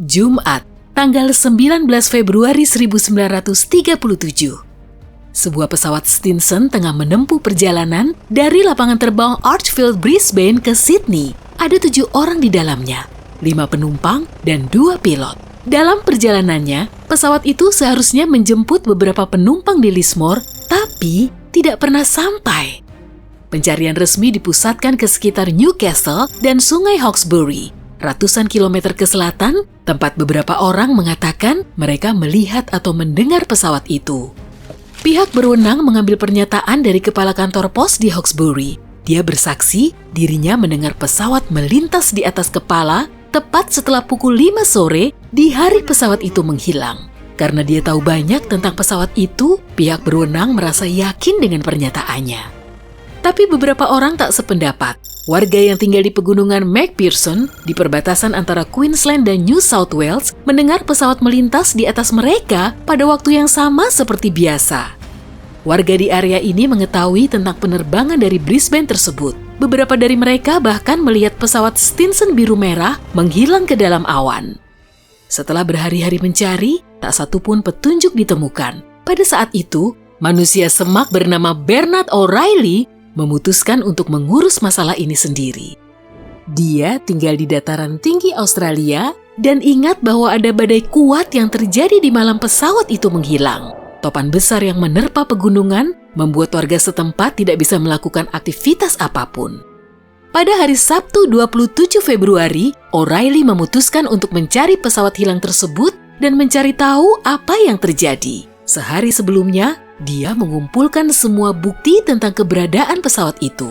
Jumat, tanggal 19 Februari 1937. Sebuah pesawat Stinson tengah menempuh perjalanan dari lapangan terbang Archfield, Brisbane ke Sydney. Ada 7 orang di dalamnya, 5 penumpang dan 2 pilot. Dalam perjalanannya, pesawat itu seharusnya menjemput beberapa penumpang di Lismore, tapi tidak pernah sampai. Pencarian resmi dipusatkan ke sekitar Newcastle dan Sungai Hawkesbury, ratusan kilometer ke selatan, tempat beberapa orang mengatakan mereka melihat atau mendengar pesawat itu. Pihak berwenang mengambil pernyataan dari kepala kantor pos di Hawkesbury. Dia bersaksi dirinya mendengar pesawat melintas di atas kepala tepat setelah pukul 5 sore di hari pesawat itu menghilang. Karena dia tahu banyak tentang pesawat itu, pihak berwenang merasa yakin dengan pernyataannya. Tapi beberapa orang tak sependapat. Warga yang tinggal di pegunungan McPherson di perbatasan antara Queensland dan New South Wales mendengar pesawat melintas di atas mereka pada waktu yang sama seperti biasa. Warga di area ini mengetahui tentang penerbangan dari Brisbane tersebut. Beberapa dari mereka bahkan melihat pesawat Stinson biru merah menghilang ke dalam awan. Setelah berhari-hari mencari, tak satu pun petunjuk ditemukan. Pada saat itu, manusia semak bernama Bernard O'Reilly memutuskan untuk mengurus masalah ini sendiri. Dia tinggal di dataran tinggi Australia dan ingat bahwa ada badai kuat yang terjadi di malam pesawat itu menghilang. Topan besar yang menerpa pegunungan membuat warga setempat tidak bisa melakukan aktivitas apapun. Pada hari Sabtu 27 Februari, O'Reilly memutuskan untuk mencari pesawat hilang tersebut dan mencari tahu apa yang terjadi. Sehari sebelumnya, dia mengumpulkan semua bukti tentang keberadaan pesawat itu.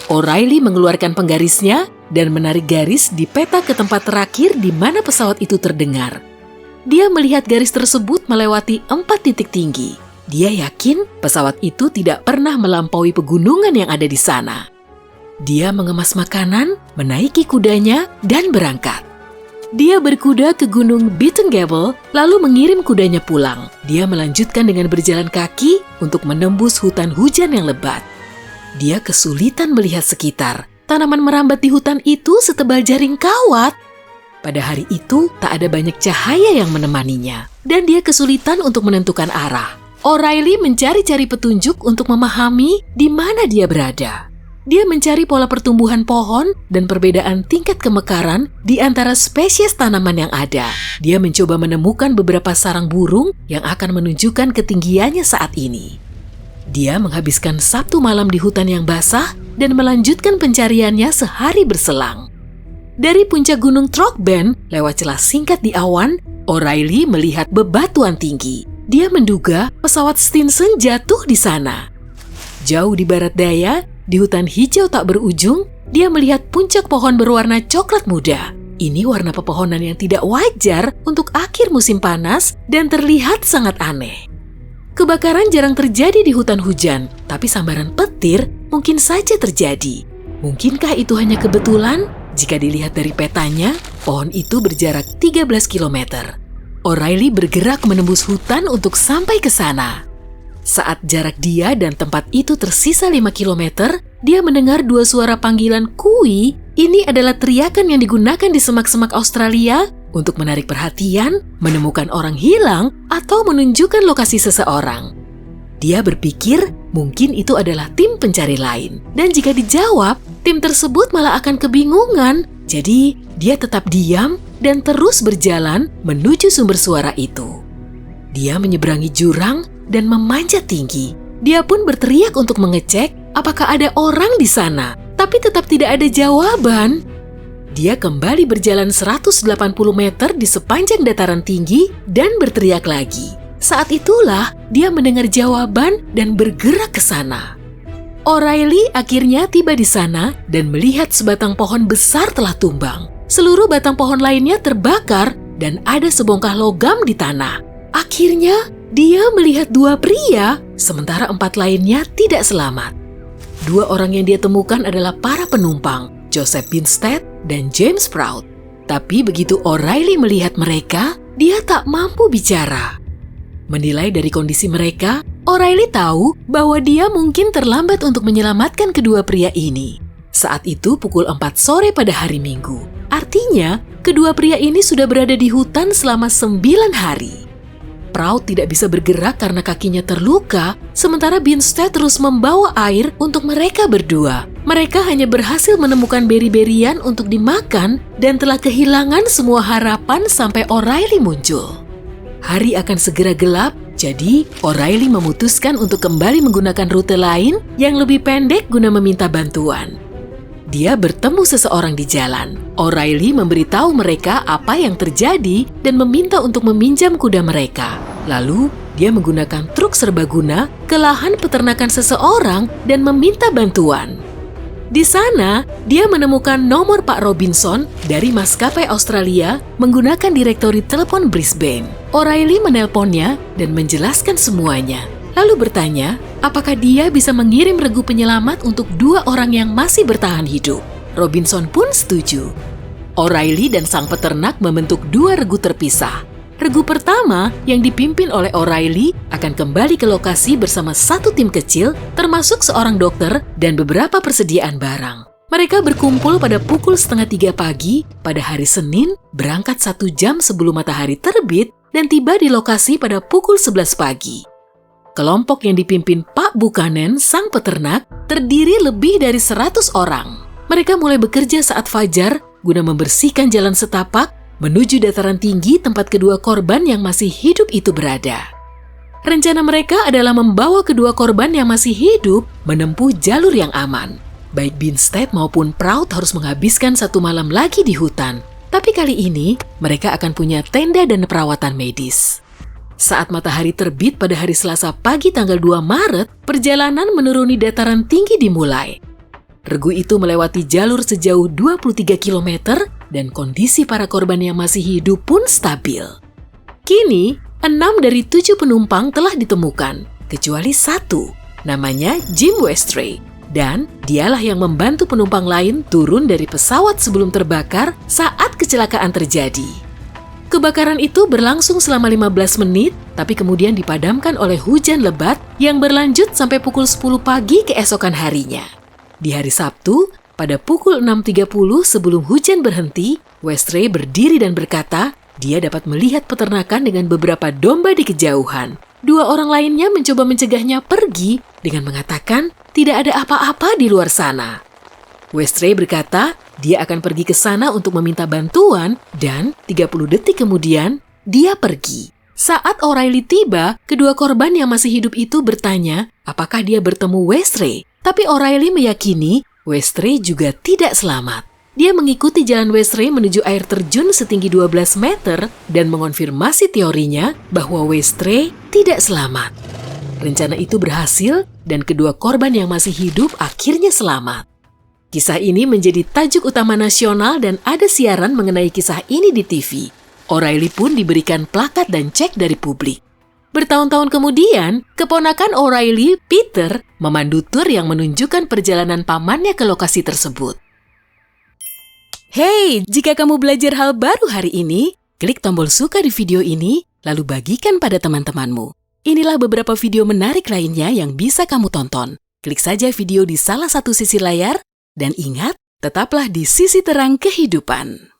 O'Reilly mengeluarkan penggarisnya dan menarik garis di peta ke tempat terakhir di mana pesawat itu terdengar. Dia melihat garis tersebut melewati 4 titik tinggi. Dia yakin pesawat itu tidak pernah melampaui pegunungan yang ada di sana. Dia mengemas makanan, menaiki kudanya, dan berangkat. Dia berkuda ke Gunung Beatengable, lalu mengirim kudanya pulang. Dia melanjutkan dengan berjalan kaki untuk menembus hutan hujan yang lebat. Dia kesulitan melihat sekitar. Tanaman merambat di hutan itu setebal jaring kawat. Pada hari itu, tak ada banyak cahaya yang menemaninya, dan dia kesulitan untuk menentukan arah. O'Reilly mencari-cari petunjuk untuk memahami di mana dia berada. Dia mencari pola pertumbuhan pohon dan perbedaan tingkat kemekaran di antara spesies tanaman yang ada. Dia mencoba menemukan beberapa sarang burung yang akan menunjukkan ketinggiannya saat ini. Dia menghabiskan Sabtu malam di hutan yang basah dan melanjutkan pencariannya sehari berselang. Dari puncak gunung Throckben, lewat celah singkat di awan, O'Reilly melihat bebatuan tinggi. Dia menduga pesawat Stinson jatuh di sana. Jauh di barat daya, di hutan hijau tak berujung, dia melihat puncak pohon berwarna coklat muda. Ini warna pepohonan yang tidak wajar untuk akhir musim panas dan terlihat sangat aneh. Kebakaran jarang terjadi di hutan hujan, tapi sambaran petir mungkin saja terjadi. Mungkinkah itu hanya kebetulan? Jika dilihat dari petanya, pohon itu berjarak 13 km. O'Reilly bergerak menembus hutan untuk sampai ke sana. Saat jarak dia dan tempat itu tersisa 5 km, dia mendengar 2 suara panggilan kui. Ini adalah teriakan yang digunakan di semak-semak Australia untuk menarik perhatian, menemukan orang hilang, atau menunjukkan lokasi seseorang. Dia berpikir mungkin itu adalah tim pencari lain. Dan jika dijawab, tim tersebut malah akan kebingungan. Jadi, dia tetap diam dan terus berjalan menuju sumber suara itu. Dia menyeberangi jurang dan memanjat tinggi. Dia pun berteriak untuk mengecek apakah ada orang di sana, tapi tetap tidak ada jawaban. Dia kembali berjalan 180 meter di sepanjang dataran tinggi dan berteriak lagi. Saat itulah dia mendengar jawaban dan bergerak ke sana. O'Reilly akhirnya tiba di sana dan melihat sebatang pohon besar telah tumbang. Seluruh batang pohon lainnya terbakar dan ada sebongkah logam di tanah. Akhirnya, dia melihat 2 pria, sementara 4 lainnya tidak selamat. 2 orang yang dia temukan adalah para penumpang, Joseph Binstead dan James Prout. Tapi begitu O'Reilly melihat mereka, dia tak mampu bicara. Menilai dari kondisi mereka, O'Reilly tahu bahwa dia mungkin terlambat untuk menyelamatkan kedua pria ini. Saat itu pukul 4 sore pada hari Minggu. Artinya, Kedua pria ini sudah berada di hutan selama 9 hari. Proud tidak bisa bergerak karena kakinya terluka, sementara Binstead terus membawa air untuk mereka berdua. Mereka hanya berhasil menemukan beri-berian untuk dimakan dan telah kehilangan semua harapan sampai O'Reilly muncul. Hari akan segera gelap, jadi O'Reilly memutuskan untuk kembali menggunakan rute lain yang lebih pendek guna meminta bantuan. Dia bertemu seseorang di jalan. O'Reilly memberitahu mereka apa yang terjadi dan meminta untuk meminjam kuda mereka. Lalu, dia menggunakan truk serbaguna ke lahan peternakan seseorang dan meminta bantuan. Di sana, dia menemukan nomor Pak Robinson dari maskapai Australia menggunakan direktori telepon Brisbane. O'Reilly menelponnya dan menjelaskan semuanya. Lalu bertanya, apakah dia bisa mengirim regu penyelamat untuk 2 orang yang masih bertahan hidup. Robinson pun setuju. O'Reilly dan sang peternak membentuk 2 regu terpisah. Regu pertama yang dipimpin oleh O'Reilly akan kembali ke lokasi bersama 1 tim kecil, termasuk seorang dokter dan beberapa persediaan barang. Mereka berkumpul pada pukul 2:30 pagi pada hari Senin, berangkat 1 jam sebelum matahari terbit dan tiba di lokasi pada pukul 11 pagi. Kelompok yang dipimpin Pak Buchanan, sang peternak, terdiri lebih dari 100 orang. Mereka mulai bekerja saat fajar guna membersihkan jalan setapak menuju dataran tinggi tempat kedua korban yang masih hidup itu berada. Rencana mereka adalah membawa kedua korban yang masih hidup menempuh jalur yang aman. Baik Binstead maupun Proud harus menghabiskan 1 malam lagi di hutan. Tapi kali ini, mereka akan punya tenda dan perawatan medis. Saat matahari terbit pada hari Selasa pagi tanggal 2 Maret, perjalanan menuruni dataran tinggi dimulai. Regu itu melewati jalur sejauh 23 km dan kondisi para korban yang masih hidup pun stabil. Kini, 6 dari 7 penumpang telah ditemukan, kecuali 1, namanya Jim Westray. Dan dialah yang membantu penumpang lain turun dari pesawat sebelum terbakar saat kecelakaan terjadi. Kebakaran itu berlangsung selama 15 menit, tapi kemudian dipadamkan oleh hujan lebat yang berlanjut sampai pukul 10 pagi keesokan harinya. Di hari Sabtu, pada pukul 6.30 sebelum hujan berhenti, Westray berdiri dan berkata, dia dapat melihat peternakan dengan beberapa domba di kejauhan. 2 orang lainnya mencoba mencegahnya pergi dengan mengatakan tidak ada apa-apa di luar sana. Westray berkata, dia akan pergi ke sana untuk meminta bantuan dan 30 detik kemudian, dia pergi. Saat O'Reilly tiba, kedua korban yang masih hidup itu bertanya apakah dia bertemu Westray. Tapi O'Reilly meyakini Westray juga tidak selamat. Dia mengikuti jalan Westray menuju air terjun setinggi 12 meter dan mengonfirmasi teorinya bahwa Westray tidak selamat. Rencana itu berhasil dan kedua korban yang masih hidup akhirnya selamat. Kisah ini menjadi tajuk utama nasional dan ada siaran mengenai kisah ini di TV. O'Reilly pun diberikan plakat dan cek dari publik. Bertahun-tahun kemudian, keponakan O'Reilly, Peter, memandu tur yang menunjukkan perjalanan pamannya ke lokasi tersebut. Hey, jika kamu belajar hal baru hari ini, klik tombol suka di video ini, lalu bagikan pada teman-temanmu. Inilah beberapa video menarik lainnya yang bisa kamu tonton. Klik saja video di salah satu sisi layar, dan ingat, tetaplah di sisi terang kehidupan.